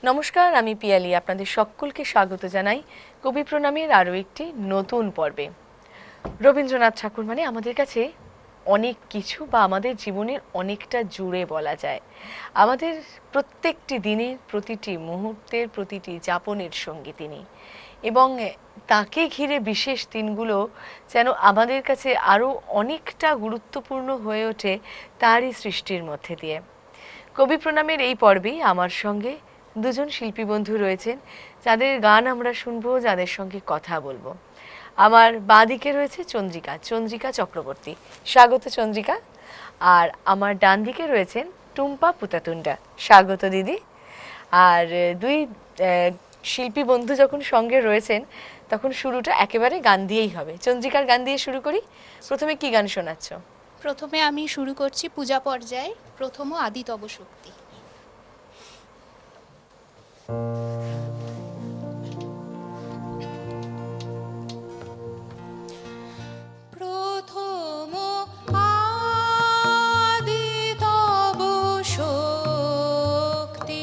নমস্কার, আমি পিয়ালি। আপনাদের সকলকে স্বাগত জানাই কবি প্রণামের আরও একটি নতুন পর্বে। রবীন্দ্রনাথ ঠাকুর মানে আমাদের কাছে অনেক কিছু, বা আমাদের জীবনের অনেকটা জুড়ে বলা যায়। আমাদের প্রত্যেকটি দিনের প্রতিটি মুহূর্তের প্রতিটি যাপনের সঙ্গী তিনি, এবং তাকে ঘিরে বিশেষ দিনগুলো যেন আমাদের কাছে আরও অনেকটা গুরুত্বপূর্ণ হয়ে ওঠে তারই সৃষ্টির মধ্যে দিয়ে। কবি প্রণামের এই পর্বেই আমার সঙ্গে দুজন শিল্পী বন্ধু রয়েছেন, যাদের গান আমরা শুনবো, যাদের সঙ্গে কথা বলবো। আমার বাঁদিকে রয়েছে চন্দ্রিকা চক্রবর্তী। স্বাগত চন্দ্রিকা। আর আমার ডান দিকে রয়েছেন টুম্পা পুতাতুন্ডা। স্বাগত দিদি। আর দুই শিল্পী বন্ধু যখন সঙ্গে রয়েছেন, তখন শুরুটা একেবারে গান দিয়েই হবে। চন্দ্রিকার গান দিয়ে শুরু করি। প্রথমে কি গান শোনাচ্ছ? প্রথমে আমি শুরু করছি পূজা পর্যায়ে প্রথম আদি তব শক্তি। প্রথম আদি তব শক্তি,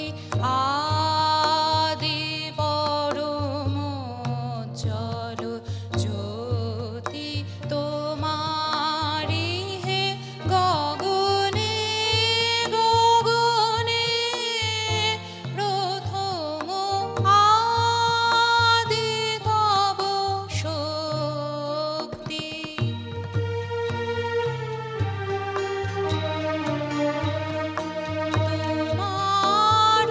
আদি পরম জল জ্যোতি তোমারি হে গগনে গগনে। প্রথম আদি তব শক্তি। তোমার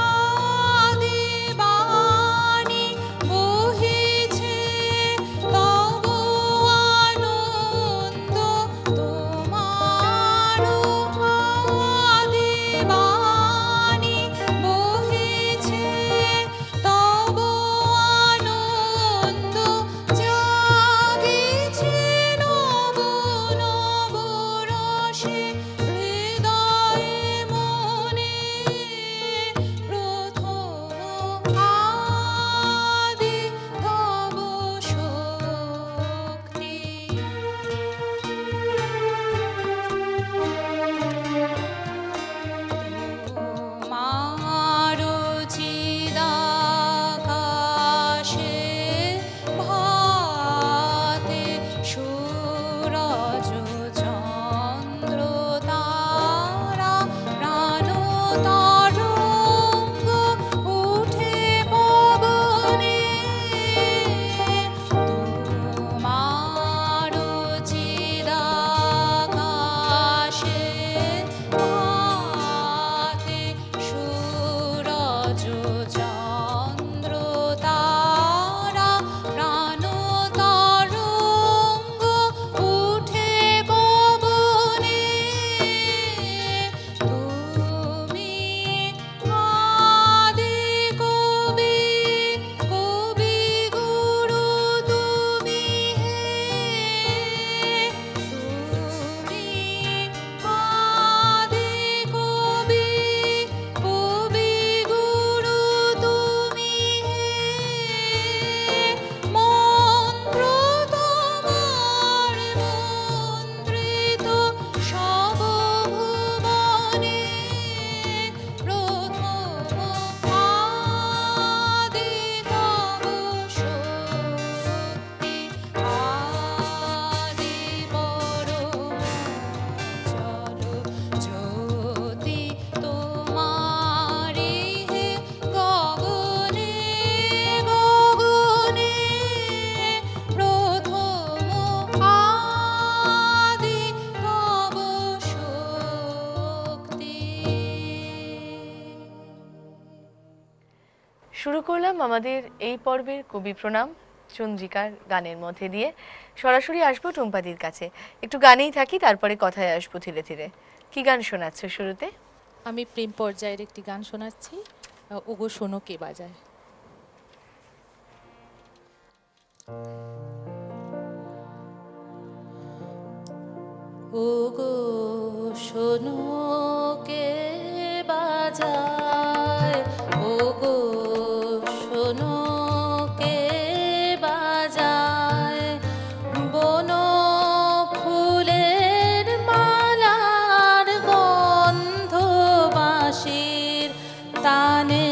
আদি বাণী বহিছে তব আনন্দ, তোমার আদি বাণী বহিছে তব আনন্দ, জাগিছে নব নব রসে হৃদয়ে মনে। প্রথম আদি তব শক্তি। তোমার চিদাকাশে ভাতে সূরজ চন্দ্র তারা প্রাণ তরঙ্গ উঠে পবনে। তোমার চিদাকাশে ভাতে সূরজ চন্দ্র তারা প্রাণ তরঙ্গ উঠে পবনে। তুমি আদি কবি, কবি গুরু তুমি হে। তুমি আদি কবি, কবি গুরু তুমি হে। মন্ত্র তোমার মন্ত্রিত সব ভুবনে। প্রথম আদি তব শক্তি, আদি পরম জল জ্যোতি তোমারি হে গগনে গগনে। প্রথম আদি তব শক্তি। শুরু করলাম আমাদের এই পর্বের কবি প্রণাম চন্দ্রিকার গানের মধ্যে দিয়ে। সরাসরি আসবো টুম্পাদির কাছে। একটু গানেই থাকি, তারপরে কথায় আসবো ধীরে ধীরে। কি গান শোনাচ্ছ শুরুতে? আমি প্রেম পর্যায়ের একটি গান শোনাচ্ছি, ওগো শোনো কে বাজায়। ওগো শোনো কে বাজায়, ওগো শোনো কে বাজায়, বন ফুলের মালার গন্ধ বাঁশির তানে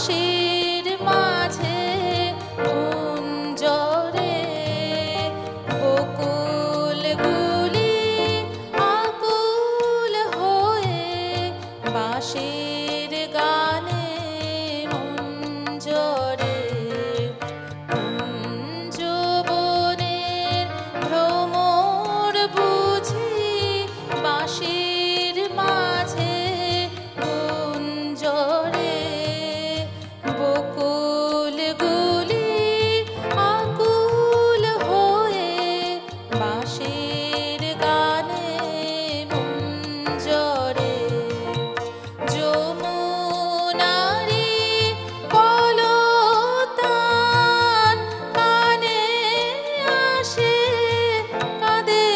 বাঁশের মাঝে কুঞ্জরে বকুলগুলি আকুল হয়ে বাঁশের গানে মঞ্জরে কুঞ্জবনের ভ্রমর বুঝি বাঁশের মাঝে কুঞ্জরে বকুলগুলি আকুল হয়ে বাঁশের গানে মঞ্জরে যমুনারি কলতান কানে আসে কাঁদে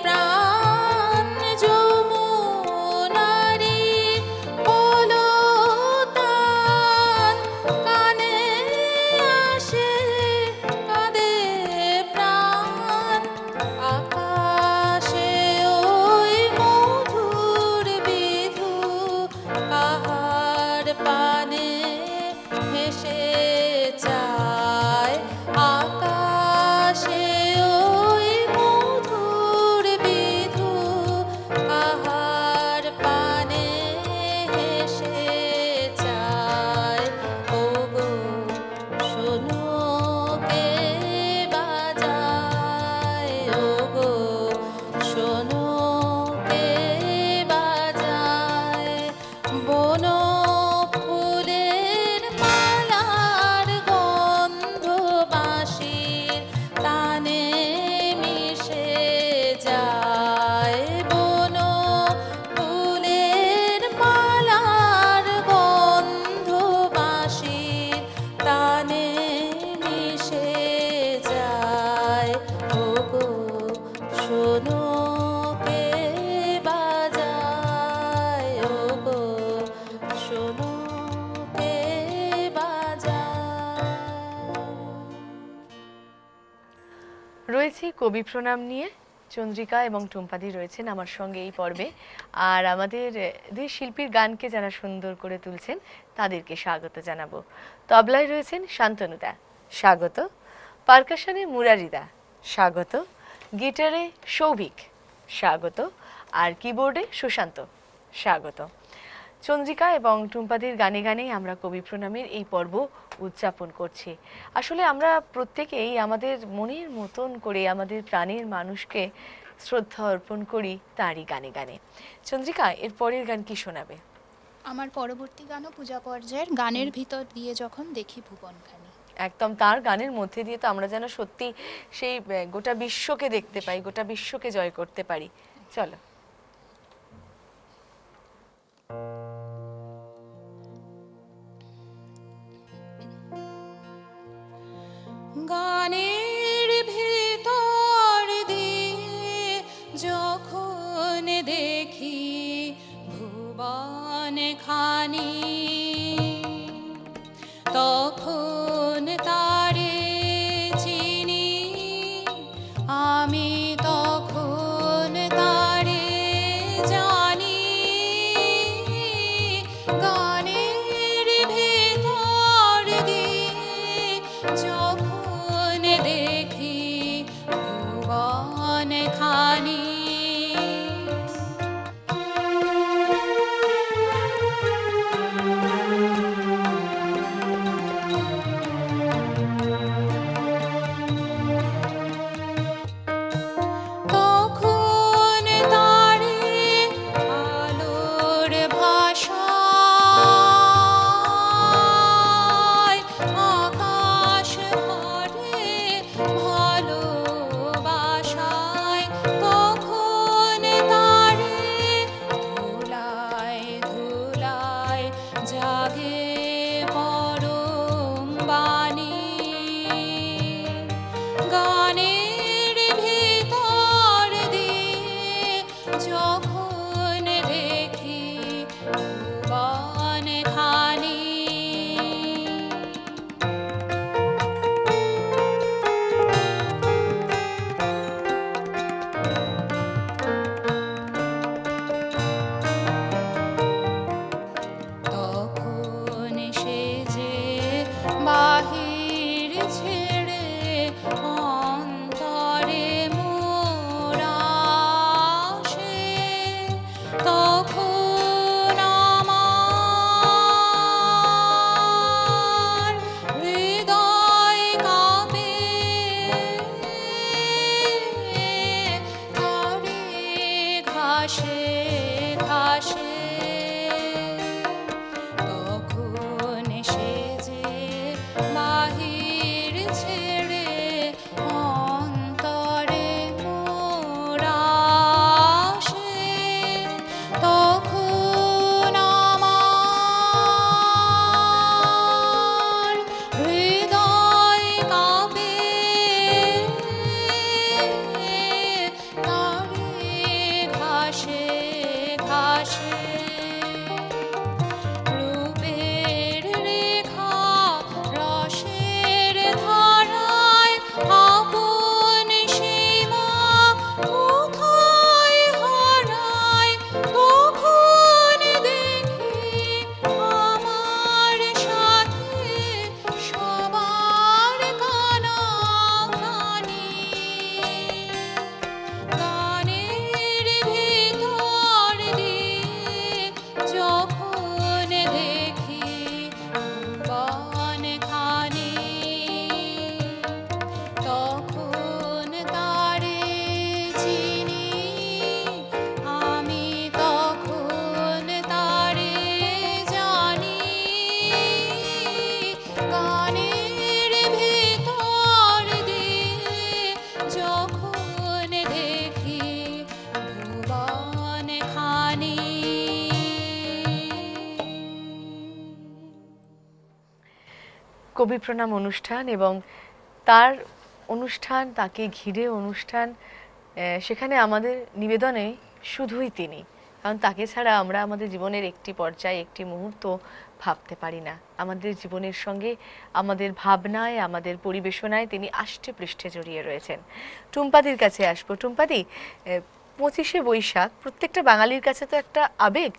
প্রাণ যমুনারি কলতান কানে আসে কাঁদে প্রাণ আকাশে ওই মধুর বিধু কাহার পানে ভেসে যায় আকাশে ওই মধুর বিধু কাহার পানে ভেসে যায় ওগো শোনো কে বাজায় ওগো শোনো কে বাজায় বন ফুলের মালার গন্ধ বাঁশির তানে মিশে যায় বন ফুলের মালার গন্ধ বাঁশির তানে মিশে যায় ওগো শোনো কে বাজায় ওগো শোনো কে বাজায়। রয়েছি কবি প্রণাম নিয়ে। চন্দ্রিকা এবং টুম্পাদি রয়েছেন আমার সঙ্গে এই পর্বে। আর আমাদের দুই শিল্পীর গানকে যারা সুন্দর করে তুলছেন তাদেরকে স্বাগত জানাবো। তবলায় রয়েছেন শান্তনুদা, স্বাগত। পারকাশনে মুরারিদা, স্বাগত। গিটারে সৌভিক, স্বাগত। আর কিবোর্ডে সুশান্ত, স্বাগত। চন্দ্রিকা এবং টুম্পাদির গানে গানেই আমরা কবি প্রণামের এই পর্ব উদযাপন করছি। আসলে আমরা প্রত্যেকেই আমাদের মনের মতন করে আমাদের প্রাণের মানুষকে শ্রদ্ধা অর্পণ করি তারই গানে গানে। চন্দ্রিকা, এর পরের গান কি শোনাবে? আমার পরবর্তী গানও পূজা পর্যায়ের, গানের ভিতর দিয়ে যখন দেখি ভুবনখানি। একদম তার গানের মধ্যে দিয়ে তো আমরা যেন সত্যি সেই গোটা বিশ্বকে দেখতে পাই, গোটা বিশ্বকে জয় করতে পারি। চলো। গানের ভিতর দিয়ে যখন দেখি ভুবন খানি তখন তারে চিনি আমি তখন তারে জানি গানের ভিতর দিয়ে যখন দেখি ভুবন খানি তখন তারে আলোর ভাষায় আকাশ ভরে ভালোবাসায় তখন তারে ধুলায় ধুলায় জাগে পরম বাণী গানের ভিতর দিয়ে যখন দেখি ভুবন খানি তখন সে যে ঘাসে ঘাসে তখন সে যে বাহির ছেড়ে অন্তরে মোরাসে তখন আমার হৃদয় কাঁপে তারে ঘাসে ঘাসে রূপের রেখা রসের ধারায় আপন সীমা কোথায় হারায় তখন দেখি আমার সাথে সবার কানাকানি গানের ভিতর দিয়ে যখন দেখি বনখানি তখন তারে চিনি আমি তখন তারে জানি গানের ভিতর দিয়ে যখন দেখি ভুবনখানি কবি প্রণাম অনুষ্ঠান এবং তার অনুষ্ঠান, তাকে ঘিরে অনুষ্ঠান, সেখানে আমাদের নিবেদনে শুধুই তিনি, কারণ তাকে ছাড়া আমরা আমাদের জীবনের একটি পর্যায়ে একটি মুহূর্ত ভাবতে পারি না। আমাদের জীবনের সঙ্গে, আমাদের ভাবনায়, আমাদের পরিবেশনায় তিনি আষ্টে পৃষ্ঠে জড়িয়ে রয়েছেন। টুম্পাদির কাছে আসবো। টুম্পাদি, 25শে বৈশাখ প্রত্যেকটা বাঙালির কাছে তো একটা আবেগ।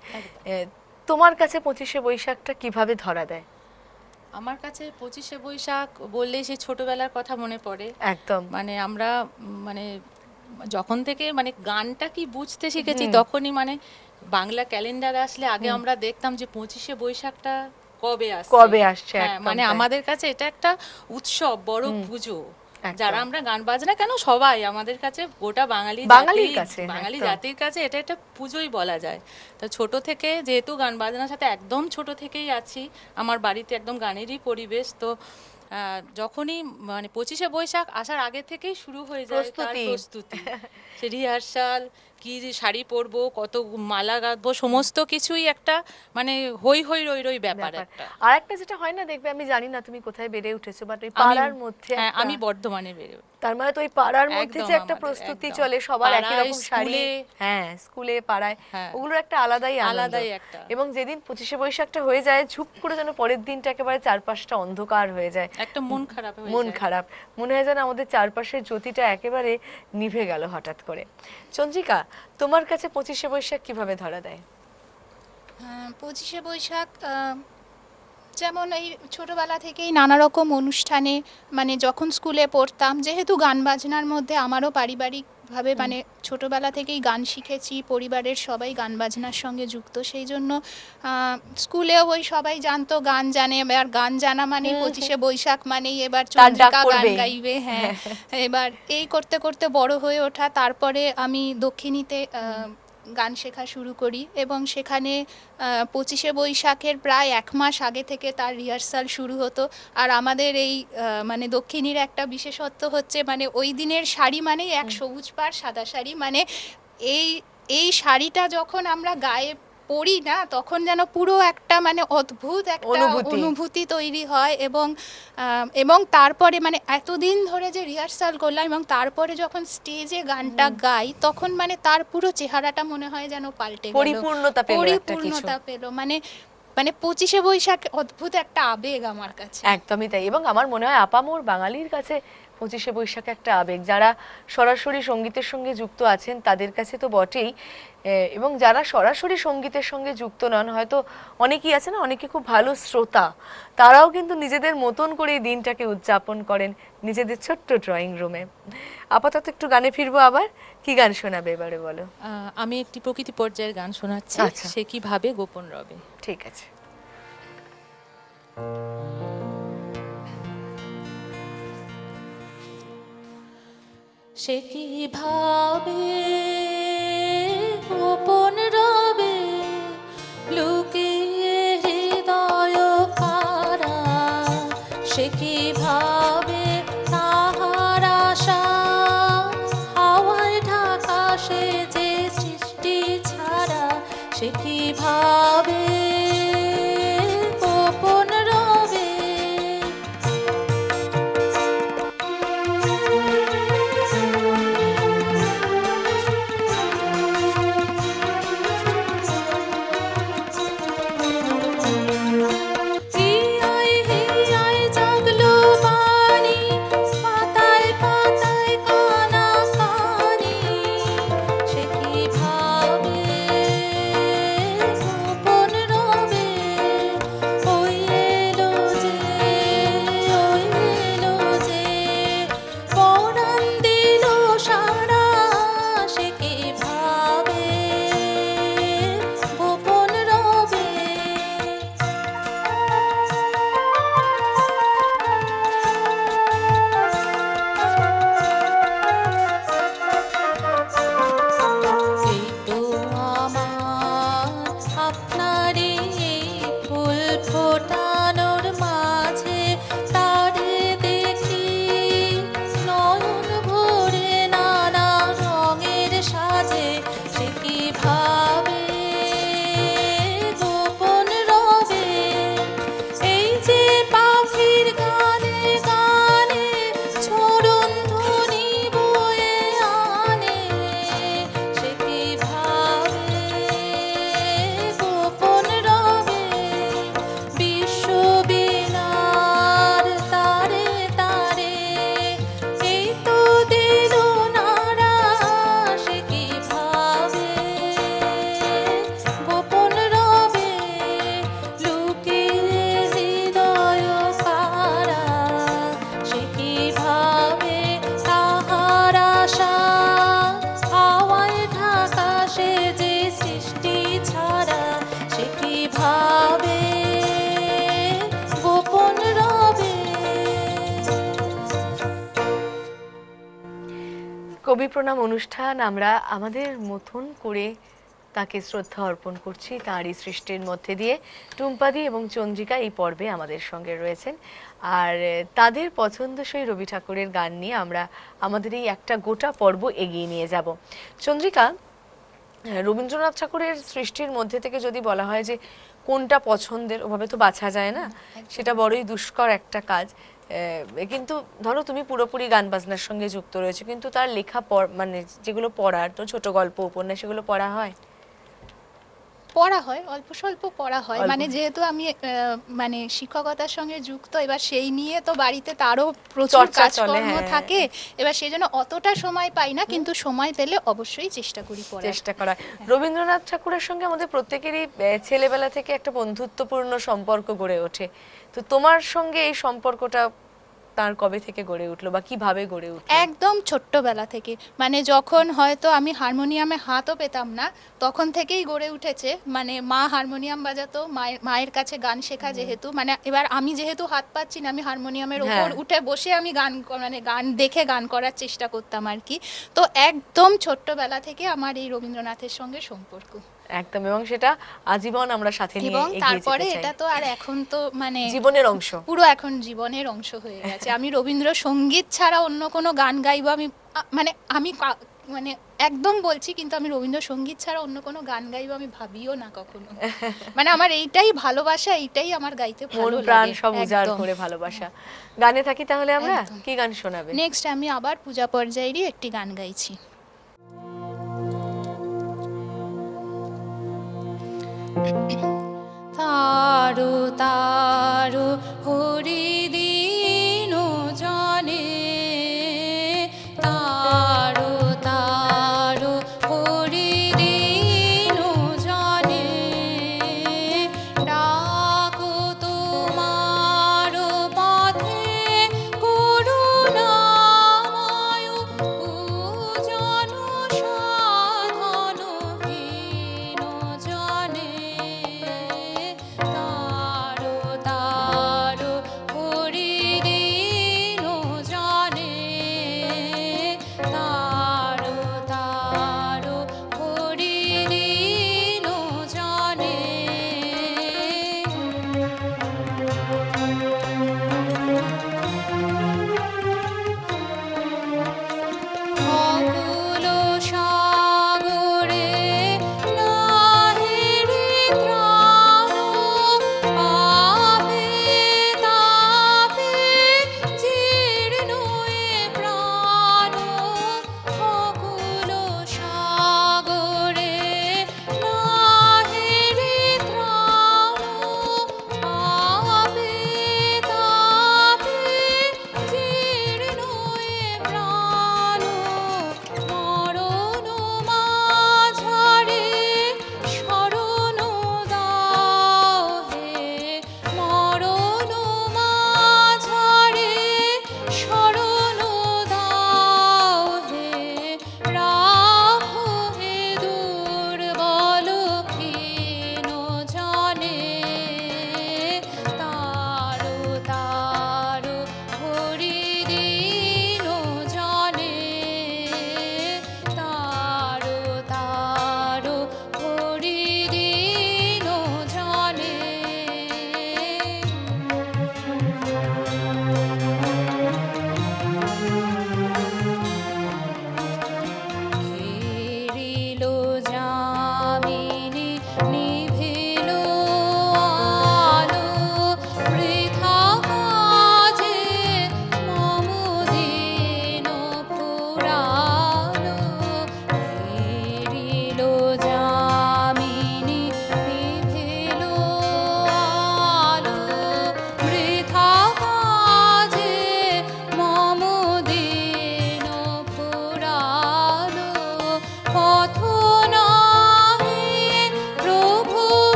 তোমার কাছে 25শে বৈশাখটা কিভাবে ধরা দেয়? আমার কাছে 25শে বৈশাখ বললেই সেই ছোটবেলার কথা মনে পড়ে। একদম। মানে আমরা মানে যখন থেকে মানে গানটা কি বুঝতে শিখেছি তখনই মানে বাংলা ক্যালেন্ডার আসলে আগে আমরা দেখতাম যে 25শে বৈশাখটা কবে আসছে। হ্যাঁ, একদম মানে তাই। আমাদের কাছে এটা একটা উৎসব, বড় পুজো। একদম। যারা আমরা গান বাজনা কেন সবাই আমাদের কাছে গোটা বাঙালির কাছে, বাঙালি একদম। জাতির কাছে এটা একটা পুজোই বলা যায়। তো ছোট থেকে যেহেতু গান বাজনার সাথে একদম ছোট থেকেই আছি, আমার বাড়িতে একদম গানেরই পরিবেশ। তো যখনই মানে 25শে বৈশাখ আসার আগে থেকেই শুরু হয়ে যায় তার প্রস্তুতি। সে রিহার্সাল, কি শাড়ি পরবো, কত মালা গাঁথবো, সমস্ত কিছুই একটা মানে হই হই রই রই ব্যাপার একটা। আর একটা যেটা হয় না, দেখবে, আমি জানি না তুমি কোথায় বেড়ে উঠেছো, বাট ওই পাড়ার মধ্যে হ্যাঁ, একটা- আমি বর্ধমানে বেড়ে উঠি। তার মানে তো ওই পাড়ার মধ্যে যে একদম একটা আমাদের, প্রস্তুতি একদম। চলে, সবার একই পাড়ায়, রকম শাড়ি, স্কুলে। হ্যাঁ, স্কুলে, পাড়ায়, হ্যাঁ। ওগুলোর একটা আলাদাই আনন্দ। আলাদাই একটা। এবং যেদিন 25শে বৈশাখটা হয়ে যায়, ঝুপ করে যেন পরের দিনটা একেবারে চারপাশটা অন্ধকার হয়ে যায়, একটা মন খারাপ হয়ে মন যায়। খারাপ মনে হয় যেন আমাদের চারপাশের জ্যোতিটা একেবারে নিভে গেল হঠাৎ করে। চন্দ্রিকা, তোমার কাছে 25শে বৈশাখ কিভাবে ধরা দেয়? 25শে বৈশাখ যেমন এই ছোটবেলা থেকেই নানা রকম অনুষ্ঠানে, মানে যখন স্কুলে পড়তাম, যেহেতু গান বাজনার মধ্যে আমারও পারিবারিকভাবে মানে ছোটবেলা থেকেই গান শিখেছি, পরিবারের সবাই গান বাজনার সঙ্গে যুক্ত, সেই জন্য স্কুলেও ওই সবাই জানতো গান জানে, এবার গান জানা মানে 25শে বৈশাখ মানেই এবার চন্দ্রিকা গান পড়বেই। গাইবে। হ্যাঁ, এবার এই করতে করতে বড় হয়ে ওঠা, তারপরে আমি দক্ষিণীতে গান শেখা শুরু করি এবং সেখানে 25শে বৈশাখের প্রায় 1 মাস আগে থেকে তার রিহার্সাল শুরু হতো। আর আমাদের এই মানে দক্ষিণীর একটা বিশেষত্ব হচ্ছে মানে ওই দিনের শাড়ি মানেই এক সবুজ পাড় সাদা শাড়ি, মানে এই শাড়িটা যখন আমরা গায়ে পড়ি না, তখন যেন পুরো একটা মানে অদ্ভুত একটা অনুভূতি তৈরি হয়। এবং তারপরে মানে এতদিন ধরে যে রিহার্সাল করলাম এবং তারপরে যখন স্টেজে গানটা গাই, তখন মানে তার পুরো চেহারাটা মনে হয় যেন পাল্টে গেল, পরিপূর্ণতা পেল। মানে 25শে বৈশাখ অদ্ভুত একটা আবেগ আমার কাছে। একদমই তাই। এবং আমার মনে হয় আপামোর বাঙালির কাছে 25শে বৈশাখ একটা আবেগ। যারা সরাসরি সঙ্গীতের সঙ্গে যুক্ত আছেন তাদের কাছে তো বটেই, এবং যারা সরাসরি সঙ্গীতের সঙ্গে যুক্ত নন, হয়তো অনেকেই আছে না, অনেকে খুব ভালো শ্রোতা, তারাও কিন্তু নিজেদের মতন করে এই দিনটাকে উদযাপন করেন নিজেদের ছোট্ট ড্রয়িং রুমে। আপাতত একটু গানে ফিরবো। আবার কি গান শোনাবে এবারে বলো? আমি একটি প্রকৃতি পর্যায়ের গান শোনাচ্ছি, আচ্ছা। সে কিভাবে গোপন রবে। ঠিক আছে। সে কিভাবে গোপন সে কি ভাবে তাহার আশা, হাওয়ায় ঢাকা সে যে সৃষ্টি ছাড়া, সে কি ভাবে গোপন রবে। হিয়ায় হিয়ায় জাগলো বাণী, পাতায় পাতায় কানাকানি, সে কি ভাবে গোপন রবে। ওই এলো যে, ওই এলো যে, পরাণ দিল সারা, সে কি ভাবে গোপন রবে। এই তো আমার আপনারই ফুল ফোটানোর মাঝে, তারে দেখি নয়ন ভরে নানা রঙের সাজে, সে কি ভাবে গোপন রবে। এই যে পাখির গানে গানে ঝরণ ধ্বনি বয়ে আনে, সে কি ভাবে গোপন রবে। বিশ্ববীণার তারে তারে এই তো দিল নাড়া, সে কি ভাবে গোপন রবে। লুকিয়ে হৃদয় কারা, সে কি ভাবে তাহার আশা, হাওয়ায় ঢাকা সে যে সৃষ্টি ছাড়া, সে কি ভাবে গোপন রবে। কবি প্রণাম অনুষ্ঠান আমরা আমাদের মতন করে তাকে শ্রদ্ধা অর্পণ করছি তাঁরই সৃষ্টির মধ্যে দিয়ে। টুম্পাদি এবং চন্দ্রিকা এই পর্বে আমাদের সঙ্গে রয়েছেন, আর তাদের পছন্দসই রবি ঠাকুরের গান নিয়ে আমরা আমাদের এই একটা গোটা পর্ব এগিয়ে নিয়ে যাব। চন্দ্রিকা, রবীন্দ্রনাথ ঠাকুরের সৃষ্টির মধ্যে থেকে যদি বলা হয় যে কোনটা পছন্দের, ওভাবে তো বাছা যায় না, সেটা বড়ই দুষ্কর একটা কাজ। কিন্তু ধরো তুমি পুরোপুরি গান বাজনার সঙ্গে যুক্ত রয়েছে, কিন্তু তার লেখা মানে যেগুলো পড়ার, তো ছোট গল্প উপন্যাস সেগুলো পড়া হয়? পড়া হয়, অল্প স্বল্প পড়া হয়, অল্প। মানে যেহেতু আমি মানে শিক্ষকতার সঙ্গে যুক্ত, এবার সেই নিয়ে তো বাড়িতে তারও প্রচুর চর্চা চলে, কাজকর্ম হ্যাঁ। থাকে, এবার সেই জন্য অতটা সময় পাই না, কিন্তু সময় পেলে অবশ্যই চেষ্টা করি পড়ার। চেষ্টা করা হয়। রবীন্দ্রনাথ ঠাকুরের সঙ্গে আমাদের প্রত্যেকেরই ছেলেবেলা থেকে একটা বন্ধুত্বপূর্ণ সম্পর্ক গড়ে ওঠে। তো তোমার সঙ্গে এই সম্পর্কটা তার কবে থেকে গড়ে উঠলো বা কিভাবে গড়ে উঠলো? একদম ছোট্টবেলা থেকে, মানে যখন হয়তো আমি হারমোনিয়ামে হাতও পেতাম না, তখন থেকেই গড়ে উঠেছে। মানে মা হারমোনিয়াম বাজাতো, মায়ের কাছে গান শেখা যেহেতু, মানে এবার আমি যেহেতু হাত পাচ্ছি না, আমি হারমোনিয়ামের ওপর হ্যাঁ। উঠে বসে আমি মানে গান দেখে গান করার চেষ্টা করতাম আর কি। তো একদম ছোট্টবেলা থেকে আমার এই রবীন্দ্রনাথের সঙ্গে সম্পর্ক একদম, এবং সেটা আজীবন আমরা সাথে নিয়ে এবং এগিয়ে তারপরে যেতে চাই। এটা তো আর এখন তো মানে জীবনের অংশ। পুরো এখন জীবনের অংশ হয়ে গেছে। আমি রবীন্দ্রসঙ্গীত ছাড়া অন্য কোনো গান গাইবো আমি মানে আমি মানে একদম বলছি, কিন্তু আমি রবীন্দ্রসঙ্গীত ছাড়া অন্য কোনো গান গাইবো আমি ভাবিও না কখনো। মানে আমার এইটাই ভালোবাসা, এইটাই আমার গাইতে মন ভালো প্রাণ লাগে। সব উজাড় করে ভালোবাসা। গানে থাকি তাহলে আমরা, একদম। কি গান শোনাবে? নেক্সট আমি আবার পূজা পর্যায়েরই একটি গান গাইছি। তারো তারো হরিদিন জনে, তারো তারো হরিদিন জনে, ডাকো তোমার পথে করুণাময়, পূজন সাধনহীন জনে, তারো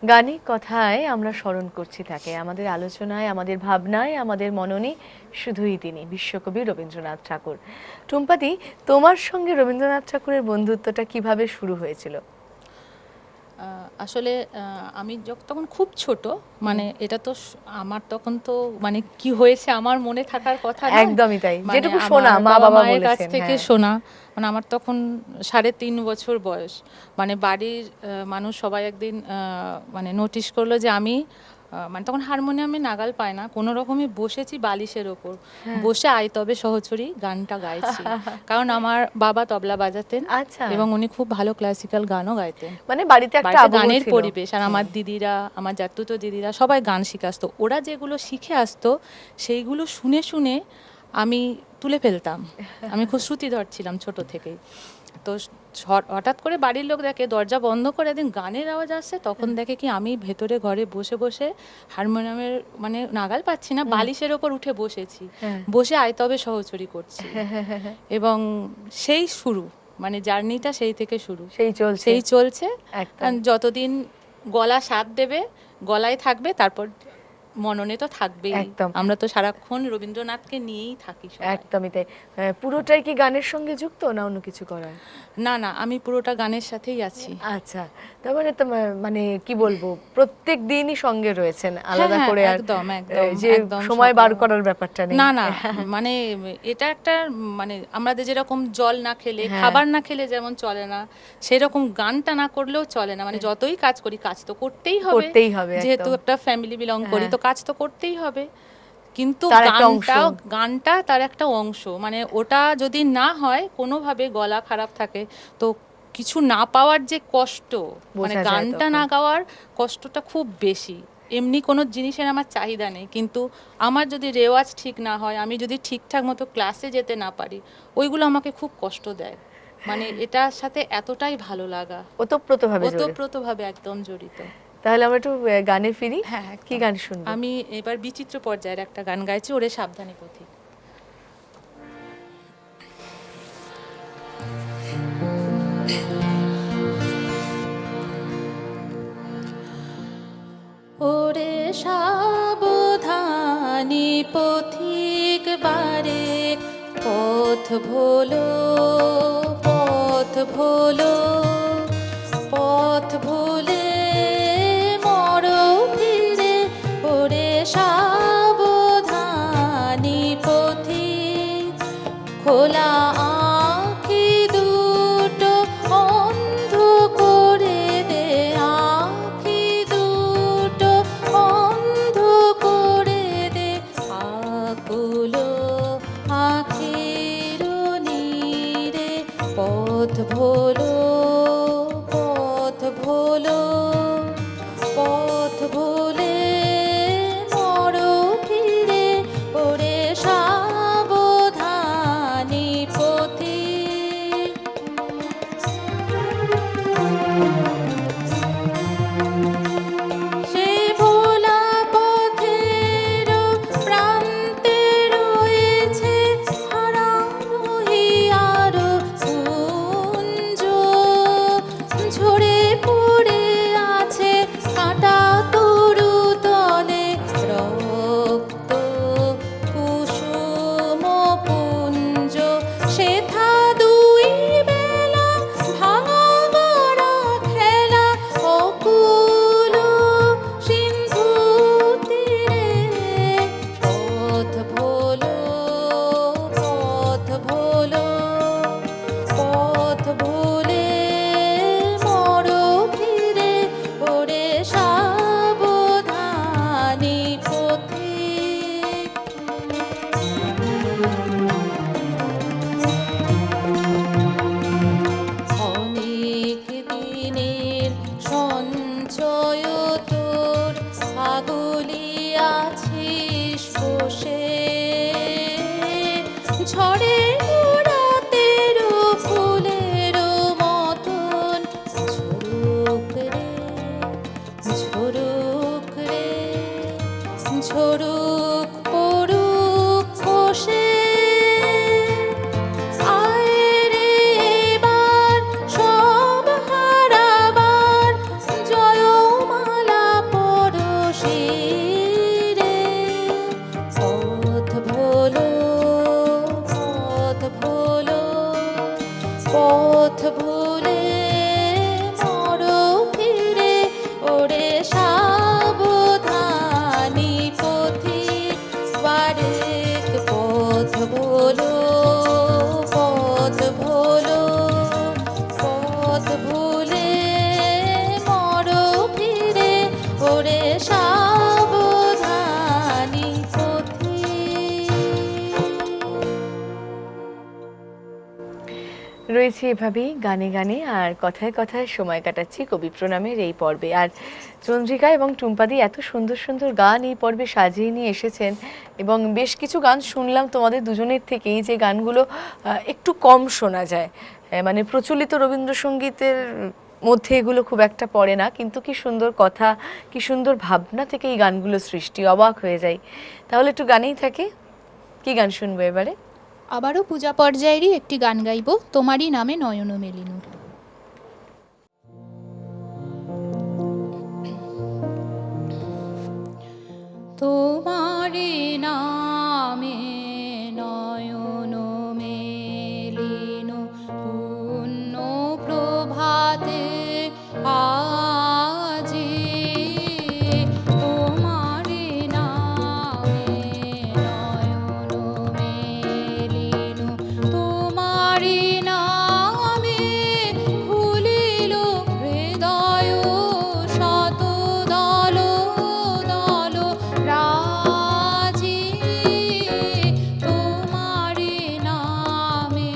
গানে কথায় আমরা স্মরণ করছি তাকে, আমাদের আলোচনায়, আমাদের ভাবনায়, আমাদের মননে শুধুই তিনি, বিশ্বকবি রবীন্দ্রনাথ ঠাকুর। টুম্পাদি, তোমার সঙ্গে রবীন্দ্রনাথ ঠাকুরের বন্ধুত্বটা কিভাবে শুরু হয়েছিল? আসলে আমি তখন খুব ছোট, মানে এটা তো আমার তখন তো মানে কি হয়েছে আমার মনে থাকার কথা নয়। একদমই তাই, মানে যেটুকু আমার শোনা মা বাবা মায়ের কাছ বলেছেন। থেকে হ্যাঁ। শোনা, মানে আমার তখন 3.5 বছর বয়স। মানে বাড়ির মানুষ সবাই একদিন মানে নোটিশ করলো যে আমি মানে তখন হারমোনিয়ামে নাগাল পায় না, কোনো রকমই বসেছি বালিশের ওপর, বসে আই তবে সহচরী গানটা গাইছি। কারণ আমার বাবা তবলা বাজাতেন আচ্ছা, এবং উনি খুব ভালো ক্লাসিক্যাল গানও গাইতেন। মানে বাড়িতে একটা বাড়িতে আবহ গানের ছিল। পরিবেশ, আর আমার দিদিরা, আমার জাতুতো দিদিরা সবাই গান শিখে আসতো। ওরা যেগুলো শিখে আসতো সেইগুলো শুনে শুনে আমি তুলে ফেলতাম। আমি খুব শ্রুতিধর ছিলাম ছোট থেকেই। তো হঠাৎ করে বাড়ির লোক দেখে দরজা বন্ধ করে একদিন গানের আওয়াজ আসছে, তখন দেখে কি আমি ভেতরে ঘরে বসে বসে হারমোনিয়ামের মানে নাগাল পাচ্ছি না, বালিশের ওপর উঠে বসেছি, বসে আয়তবে সহচরী করছি। এবং সেই শুরু, মানে জার্নিটা সেই থেকে শুরু, সেই চলছে। একদম। যতদিন গলা সাথ দেবে, গলায় থাকবে, তারপর মননে তো থাকবেই। একদম। আমরা তো সারাক্ষণ রবীন্দ্রনাথকে নিয়েই থাকি সবাই। একদমই তাই। পুরোটাই কি গানের সঙ্গে যুক্ত না অন্য কিছু করার? না না, আমি পুরোটা গানের সাথেই আছি। আচ্ছা, তার মানে তো মানে কি বলবো, প্রত্যেক দিনই সঙ্গে রয়েছেন, আলাদা হ্যাঁ, করে আর একদম একদম যে একদম সময় সকাল- বার করার ব্যাপারটা নেই। না না, মানে এটা একটা মানে আমাদের যেরকম জল না খেলে, হ্যাঁ। খাবার না খেলে যেমন চলে না, সেরকম গানটা না করলেও চলে না। মানে যতই কাজ করি, কাজ তো করতেই হবে, করতেই হবে, যেহেতু একদম। একটা ফ্যামিলি বিলং করি, হ্যাঁ। তো কাজ তো করতেই হবে। কিন্তু তার একটা অংশ। গানটা তার একটা অংশ, মানে ওটা যদি না হয়, কোনোভাবে গলা খারাপ থাকে, তো কিছু না পাওয়ার যে কষ্ট, মানে বোঝা যায় গানটা তখন। না গাওয়ার কষ্টটা খুব বেশি। এমনি কোনো জিনিসের আমার চাহিদা নেই, কিন্তু আমার যদি রেওয়াজ ঠিক না হয়, আমি যদি ঠিকঠাক মতো ক্লাসে যেতে না পারি, ওইগুলো আমাকে খুব কষ্ট দেয়। মানে এটার সাথে এতটাই ভালো লাগা, ওতপ্রোতভাবে জড়িত। ওতপ্রোতভাবে একদম জড়িত। তাহলে আমরা একটু গানে ফিরি। হ্যাঁ, কি একদম। গান শুনবো? আমি এবার বিচিত্র পর্যায়ের একটা গান গাইছি, ওরে সাবধানে পথিক। ওরে সাবধানী পথিক বারে, পথ ভোলো, পথ ভোলো, পথ ভুলে মরো ফিরে। ওরে সাবধানী পথিক, খোলা আঁখি দুটো অন্ধ করে দে, আঁখি দুটো অন্ধ করে দে, আকুলো আঁখির নীরে, পথ ভোলো, পথ ভোলো, পথ ভুলে মরো ফিরে। ওরে সাবধানী পথিক। সে ভোলা পথের প্রান্তে রয়েছে হারানো হিয়ার কুঞ্জ, ঝরে পড়ে পথ ভুলে মরো ফিরে ওরে সাবধানী পথিক বারেক পথ ভোলো পথ ভোলো পথ ভুলে মরো ফিরে ওরে সাবধানী পথিক। রয়েছি এভাবেই গানে গানে আর কথায় কথায় সময় কাটাচ্ছি কবি প্রণামের এই পর্বে। আর চন্দ্রিকা এবং টুম্পাদি এত সুন্দর সুন্দর গান এই পর্বে সাজিয়ে নিয়ে এসেছেন এবং বেশ কিছু গান শুনলাম তোমাদের দুজনের থেকেই, যে গানগুলো একটু কম শোনা যায়, মানে প্রচলিত রবীন্দ্রসঙ্গীতের মধ্যে এগুলো খুব একটা পড়ে না, কিন্তু কি সুন্দর কথা, কি সুন্দর ভাবনা থেকে এই গানগুলো সৃষ্টি, অবাক হয়ে যায়। তাহলে একটু গানেই থাকে, কি গান শুনবো এবারে? আবারও পূজা পর্যায়েরই একটি গান গাইব, তোমারই নামে নয়ন মেলিনু। তোমারই নামে নয়ন মেলিনু পুণ্য প্রভাতে আজি, তোমারই নামে নয়ন মেলিনু তোমারই নামে ভুলিল হৃদয় শত দল দল রাজি, তোমারই নামে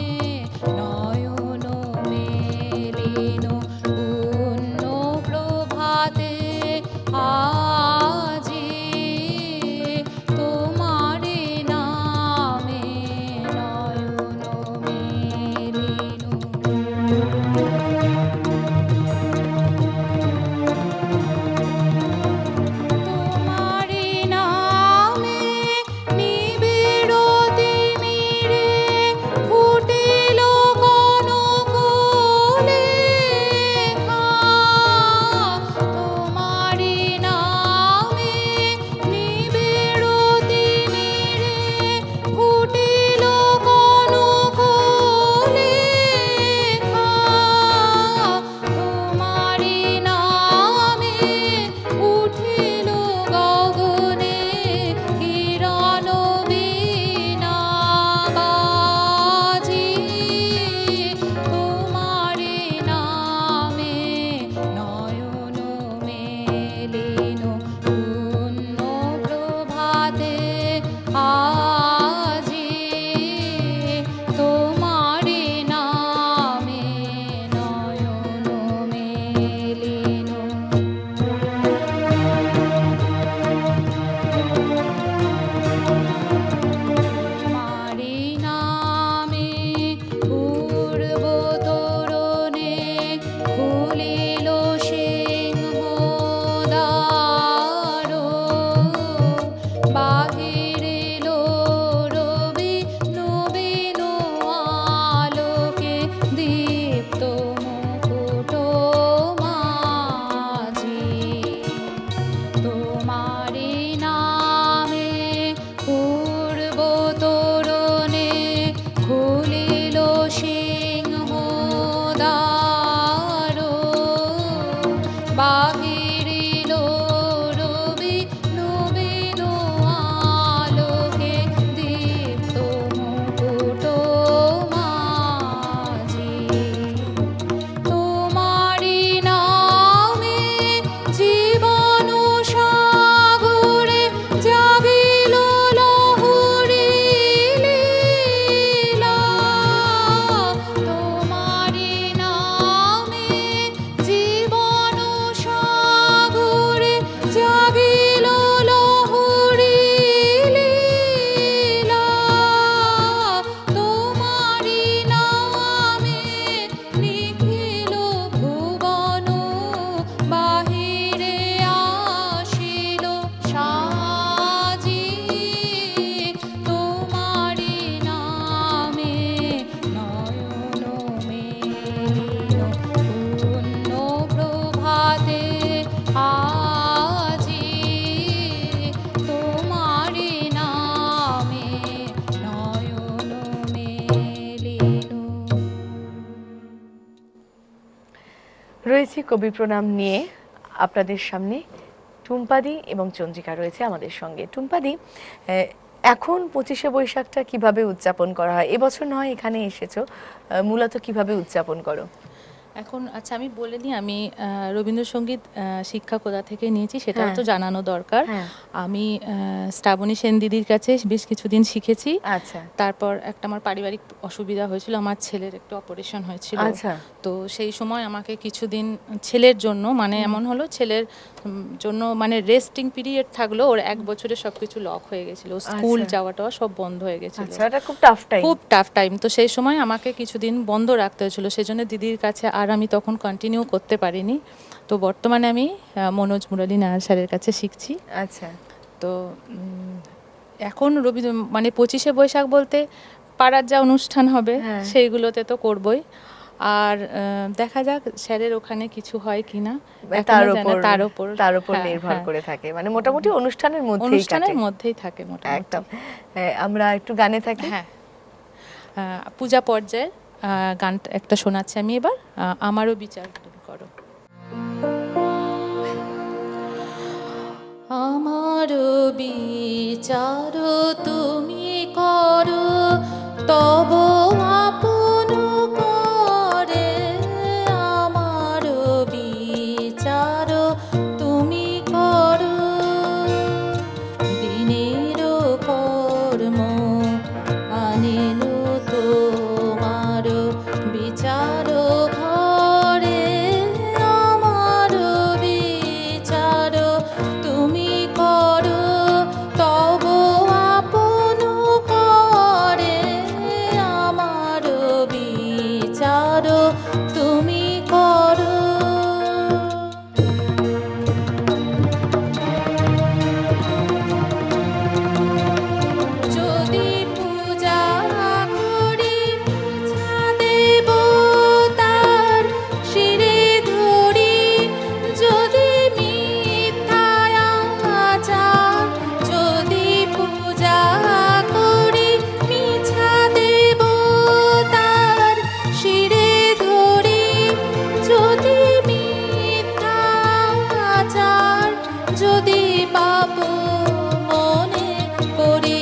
নয়ন মেলিনু পুণ্য প্রভাতে আজি, তোমারই নামে নয়ন মেলিনু। তোমারই নামে নিবিড় তিমিরে ফুটিল কনকলে, রয়েছি কবি প্রণাম নিয়ে আপনাদের সামনে। টুম্পাদি এবং চন্দ্রিকা রয়েছে আমাদের সঙ্গে। টুম্পাদি, এখন 25শে বৈশাখটা কিভাবে উদযাপন করা হয়? এবছর নয় এখানে এসেছো, মূলত কিভাবে উদযাপন করো? এখন আচ্ছা আমি বলে নিই, আমি রবীন্দ্রসঙ্গীত শিক্ষা কোথা থেকে নিয়েছি সেটাও হ্যাঁ। তো জানানো দরকার। হ্যাঁ। আমি শ্রাবণী সেন দিদির কাছে বেশ কিছুদিন শিখেছি। আচ্ছা তারপর একটা আমার পারিবারিক অসুবিধা হয়েছিল, আমার ছেলের একটু অপারেশন হয়েছিল। আচ্ছা তো সেই সময় আমাকে কিছুদিন ছেলের জন্য, মানে এমন হলো ছেলের জন্য মানে রেস্টিং পিরিয়ড থাকলো, ওর 1 বছরে সবকিছু লক হয়ে গেছিল, স্কুল আচ্ছা। যাওয়াটা সব বন্ধ হয়ে গেছিল। আচ্ছা, এটা খুব টাফ টাইম। খুব টাফ টাইম। তো সেই সময় আমাকে কিছুদিন বন্ধ রাখতে হয়েছিল, সেজন্য দিদির কাছে আর আমি তখন কন্টিনিউ করতে পারিনি। তো বর্তমানে আমি মনোজ মুরালী নায়ার স্যারের কাছে শিখছি। আচ্ছা। তো এখন মানে 25শে বৈশাখ বলতে পাড়ার যা অনুষ্ঠান হবে হ্যাঁ। সেইগুলোতে তো করবই। আর দেখা যাক স্যারের ওখানে কিছু হয় কিনা, তার উপর হ্যাঁ, নির্ভর হ্যাঁ। করে থাকে, মানে মোটামুটি অনুষ্ঠানের মধ্যেই অনুষ্ঠানের কাটে। মধ্যেই থাকে মোটামুটি। একদম। আমরা একটু গানে থাকি। হ্যাঁ, পূজা পর্যায়ের গান একটা শোনাচ্ছি আমি এবার, আমারও বিচার তুমি করো। আমারও বিচার তুমি করো, তব আপন করে। আমারও বিচার তুমি করো, দিনের কর্ম আনিল তোমার বিচার ঘরে। আমার বিচার তুমি করো, তব আপন করে। আমার বিচার তুমি করো। যদি পূজা করি মিছা দেবতার শিরে ধরি, যদি মিথ্যায় আচার। যদি পূজা করি মিছা দেবতার শিরে ধরি, যদি মিথ্যা আচার। যদি পাপ মনে করি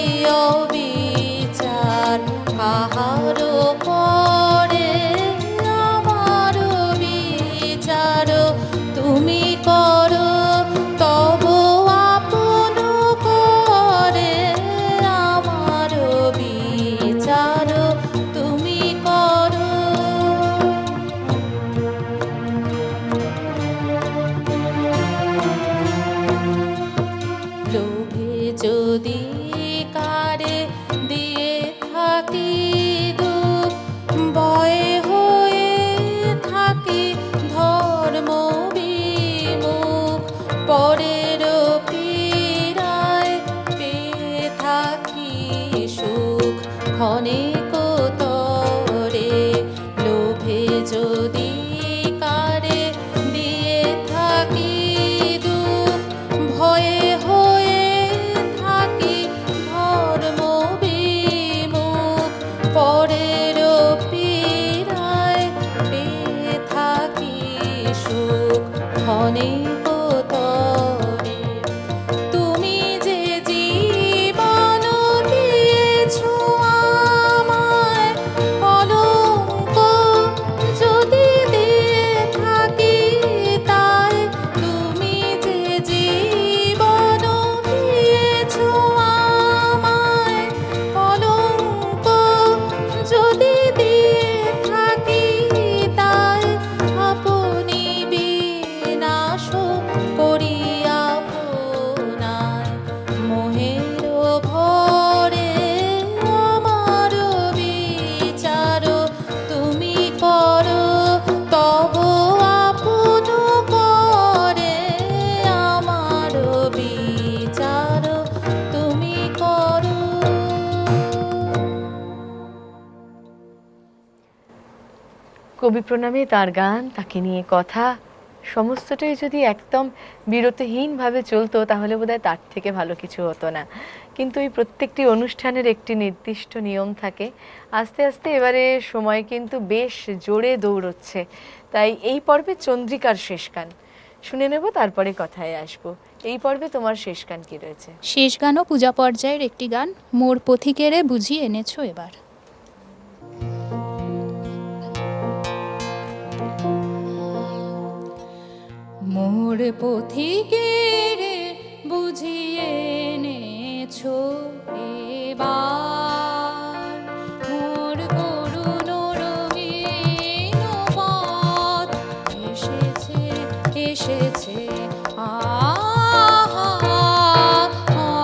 অবিচার, কাহার পরে। আমার বিচার তুমি করো, তব আপন করে। আমার বিচার তুমি করো। লোভে যদি কারে দিয়ে থাকি দুঃখ, ভয়ে হয়ে থাকি ধর্ম বিমুখ। পরের পীড়ায় পেয়ে থাকি সুখ ক্ষণিক তরে। লোভে যদি কারে দিয়ে থাকি দুঃখ, ভয়ে হয়ে থাকি ধর্ম বিমুখ। পরের পীড়ায় পেয়ে থাকি সুখ ক্ষণিক তরে। তুমি যে জীবন দিয়েছো আমায়, কলঙ্ক যদি দিয়ে থাকি তাই। তুমি যে জীবন দিয়েছো আমায়, কলঙ্ক যদি দিয়ে থাকি তাই। আপনি বিনাশ করি আপনায় মোহের ভরে। আমার বিচার তুমি করো, তব আপন করে। আমার বিচার তুমি করো। কবি প্রণামে তার গান, তাকে নিয়ে কথা, সমস্তটাই যদি একদম বিরতিহীনভাবে চলতো তাহলে বোধহয় তার থেকে ভালো কিছু হতো না। কিন্তু এই প্রত্যেকটি অনুষ্ঠানের একটি নির্দিষ্ট নিয়ম থাকে। আস্তে আস্তে এবারে সময় কিন্তু বেশ জোরে দৌড়চ্ছে, তাই এই পর্বে চন্দ্রিকার শেষ গান শুনে নেব, তারপরে কথায় আসবো। এই পর্বে তোমার শেষ গান কি রয়েছে? শেষ গানও পূজা পর্যায়ের একটি গান, মোর পথিকেরে বুঝি এনেছো এবার। মোর পথিকেরে বুঝিয়ে এনেছো এবার, মোর করুণ রঙিন পথ এসেছে এসেছে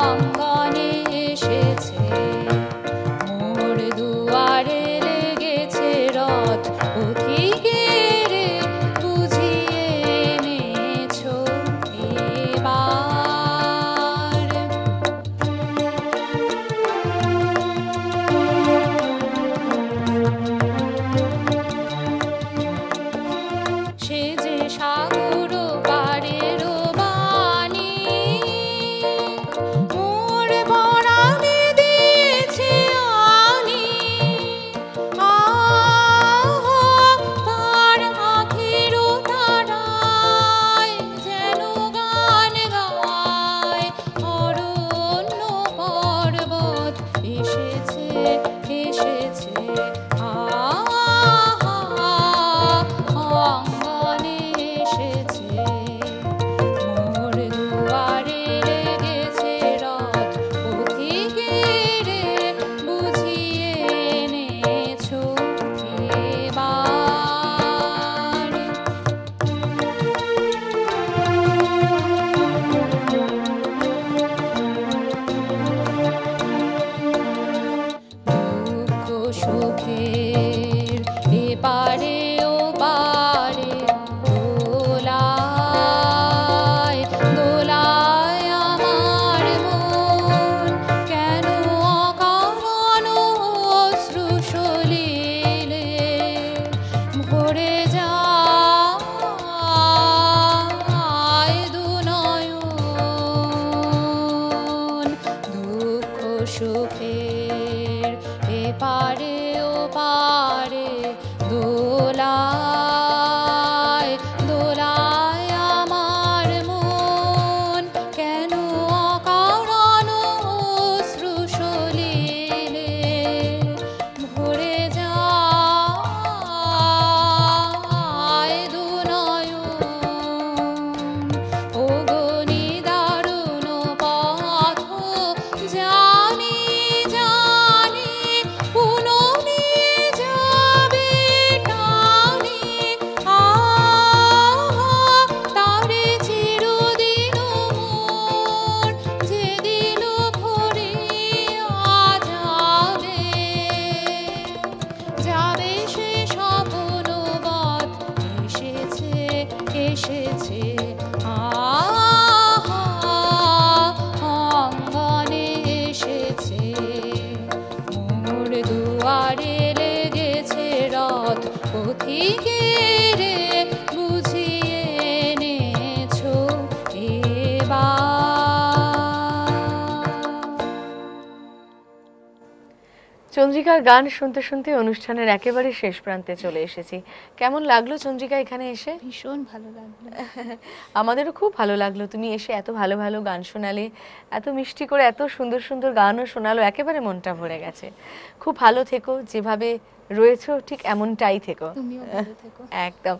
অঙ্গনে এসেছে, মোর দুয়ারে লেগেছে রথ, পথিকেরে বুঝিয়ে এনেছো এবার। সে যে সাগর পাড়ের বাণী, মোর পরাণে দিয়েছে আনি, তার আখির তারায় যেন গান গায়, অরণ্য পর্বত এসেছে এসেছে অঙ্গনে এসেছে, মোর দুয়ারে লেগেছে রথ, পথিকেরে বুঝিয়ে এনেছো এবার। দুঃখ সুখের এপারে ওপারে দোলায় দোলায় আমার মন, কেন অকারণ অশ্রু সলিলে ভরে যায় দু নয়ন। দুঃখ সুখের এপারে ওপারে দোলায় দোলায় আমার মন, কেন অকারণ অশ্রু সলিলে ভরে যায় দু নয়ন। ওগো নিদারুণ পথ জানি জানি, পুনমে যাবে টানি, তারে চিরদিন মোর যে দিল ভরিয়া যাবে, যাবে সে স্বপ্ন পথ এসেছে এসেছে অঙ্গনে এসেছে, মোর দুয়ারে লেগেছে রথ, পথিকেরে বুঝিয়ে এনেছো এবার। চন্দ্রিকার গান শুনতে শুনতে অনুষ্ঠানের একেবারে শেষ প্রান্তে চলে এসেছি। কেমন লাগলো চন্দ্রিকা এখানে এসে? ভীষণ ভালো লাগলো। আমাদেরও খুব ভালো লাগলো, তুমি এসে এত ভালো ভালো গান শোনালে, এত মিষ্টি করে এত সুন্দর সুন্দর গানও শোনালো, একেবারে মনটা ভরে গেছে। খুব ভালো থেকো, যেভাবে রয়েছো ঠিক এমনটাই থেকো। তুমিও ভালো থেকো। একদম।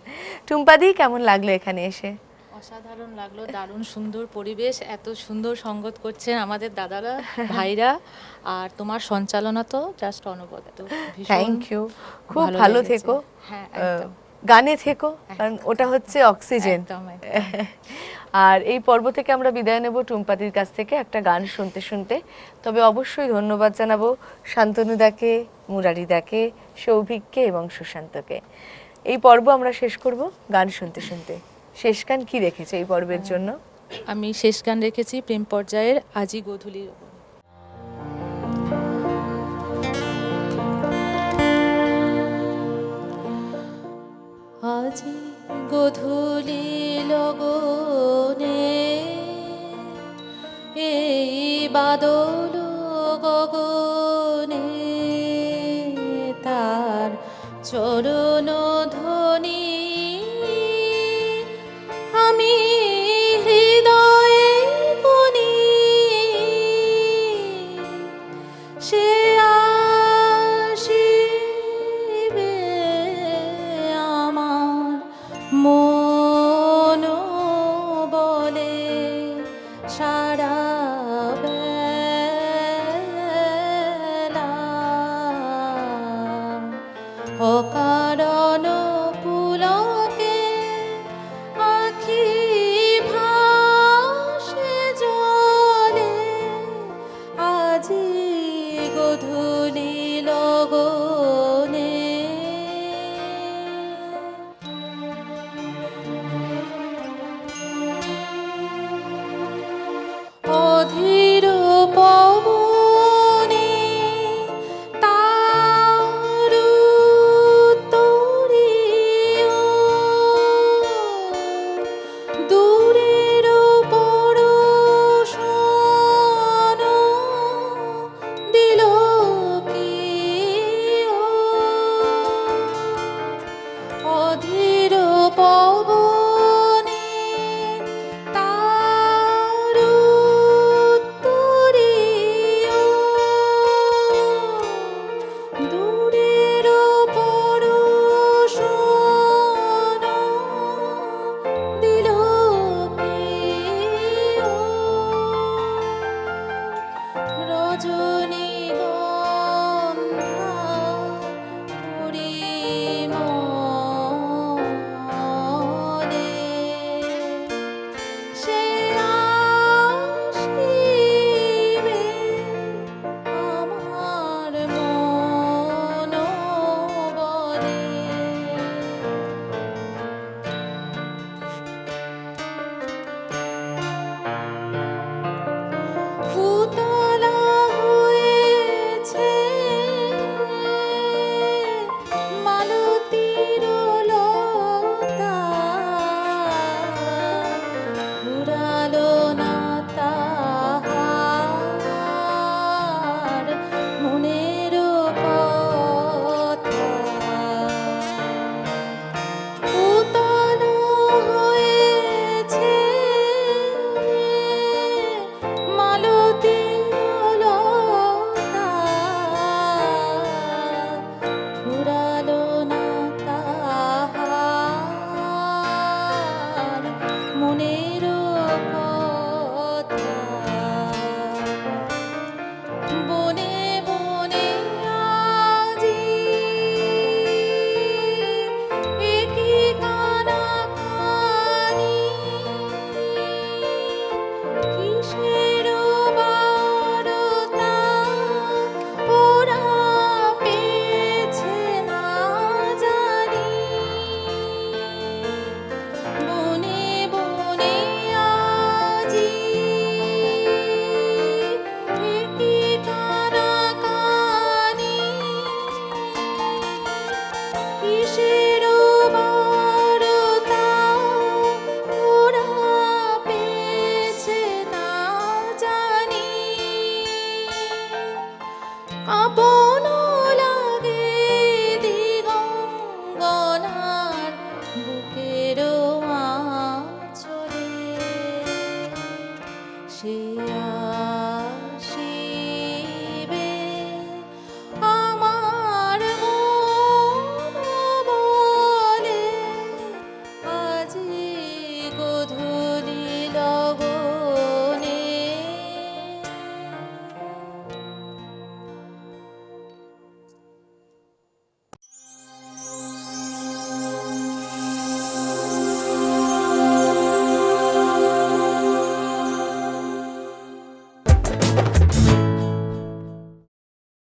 টুম্পাদি, কেমন লাগলো এখানে এসে? অসাধারণ লাগলো, দারুণ সুন্দর পরিবেশ, এত সুন্দর সঙ্গত করছেন আমাদের দাদারা ভাইরা, আর তোমার সঞ্চালনা তো জাস্ট অনবদ্য, ভীষণ থ্যাংক ইউ। খুব ভালো লেগেছে। থেকো, হ্যাঁ একদম গানে থেকো, কারণ ওটা হচ্ছে অক্সিজেন। একদম একদম। আর এই পর্ব থেকে আমরা বিদায় নেব টুম্পাদির কাছ থেকে একটা গান শুনতে শুনতে। তবে অবশ্যই ধন্যবাদ জানাবো শান্তনুদাকে, মুরারিদাকে, সৌভিককে এবং সুশান্তকে। এই পর্ব আমরা শেষ করব গান শুনতে শুনতে। শেষ গান কি রেখেছে এই পর্বের জন্য? আমি শেষ গান রেখেছি প্রেম পর্যায়ের আজি গধূলির ওপর। আজি গধূলি লগনে এই বাদল চরণ ধ্বনি আমি হৃদয়ে গুনি, সে আসিবে আমার মন বলে সারা বেলা, অকারণ পুলকে আখি ভাসে জলে, আজি গধূলি লগনে। অধীর পবনে তারু তরীয়, দূরের পরশন দিল কি অধীর পবনে তারু তরীয়, দূরের পরশন দিল কি রজনীগন্ধা পরিমলে, সে আসিবে আমার মন বলে। উতলা হয়েছে মালতীর লতা, ফুরালো না তাহার মনের কথা। উতলা হয়েছে মালতীর লতা, ফুরালো না তাহার মনের